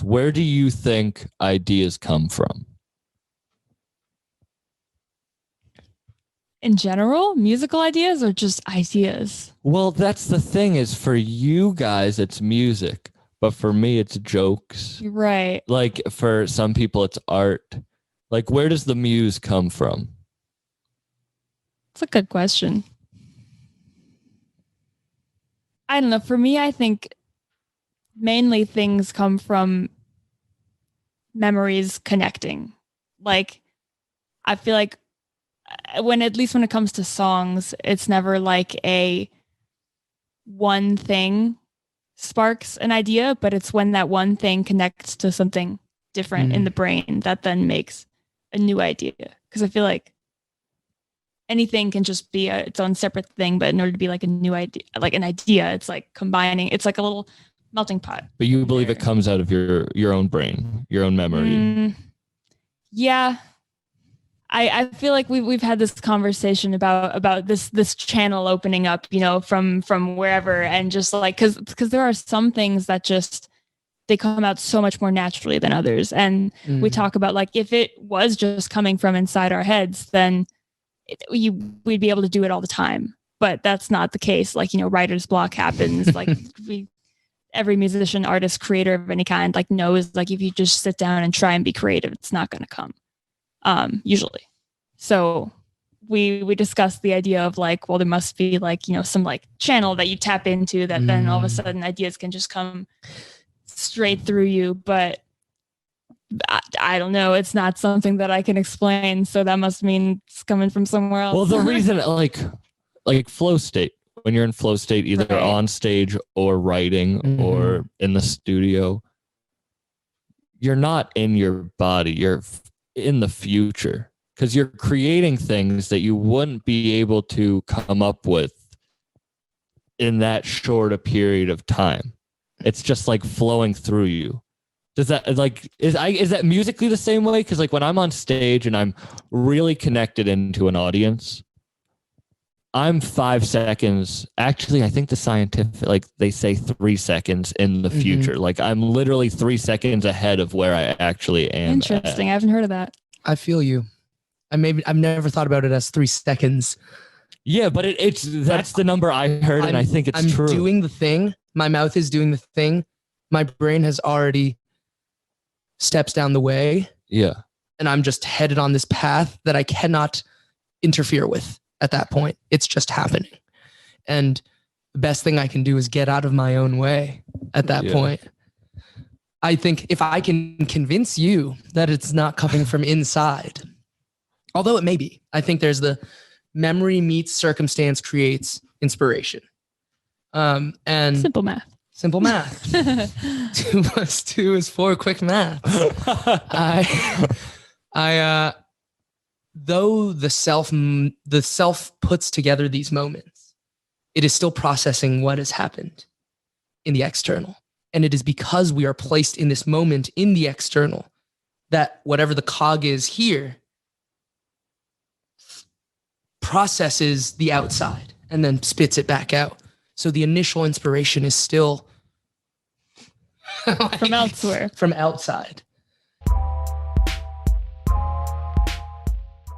where do you think ideas come from? In general, musical ideas or just ideas? Well, that's the thing is for you guys, it's music, but for me, it's jokes. Right. Like for some people, it's art. Like where does the muse come from? It's a good question. I don't know. For me, I think mainly things come from memories connecting. Like, I feel like at least when it comes to songs, it's never like a one thing sparks an idea, but it's when that one thing connects to something different in the brain that then makes a new idea. Because I feel like anything can just be its own separate thing, but in order to be like a new idea, like an idea, it's like combining. It's like a little melting pot. But you believe it comes out of your own brain, your own memory. Yeah. I feel like we've had this conversation about this channel opening up, you know, from wherever, and just like because there are some things that just they come out so much more naturally than others, and we talk about like if it was just coming from inside our heads, then we'd be able to do it all the time. But that's not the case. Like, you know, writer's block happens. Like every musician, artist, creator of any kind, like knows like if you just sit down and try and be creative, it's not going to come. Usually. So we discussed the idea of like, well, there must be like, you know, some like channel that you tap into that then all of a sudden ideas can just come straight through you. But I don't know. It's not something that I can explain. So that must mean it's coming from somewhere else. Well, the reason like flow state, when you're in flow state, either on stage or writing or in the studio, you're not in your body. You're in the future because you're creating things that you wouldn't be able to come up with in that short a period of time. It's just like flowing through you. Does that like is that musically the same way? Because like when I'm on stage and I'm really connected into an audience, I'm 5 seconds. Actually, I think the scientific, like they say 3 seconds in the future. Like I'm literally 3 seconds ahead of where I actually am. Interesting. I haven't heard of that. I feel you. I've never thought about it as 3 seconds. Yeah, but that's the number I heard, and I think it's true. I'm doing the thing. My mouth is doing the thing. My brain has already steps down the way. Yeah. And I'm just headed on this path that I cannot interfere with. At that point, it's just happening. And the best thing I can do is get out of my own way at that point. I think if I can convince you that it's not coming from inside, although it may be, I think there's the memory meets circumstance creates inspiration. And simple math. 2 plus 2 is 4, quick math. Though the self puts together these moments, it is still processing what has happened in the external. And it is because we are placed in this moment in the external that whatever the cog is here processes the outside and then spits it back out. So the initial inspiration is still from elsewhere, from outside.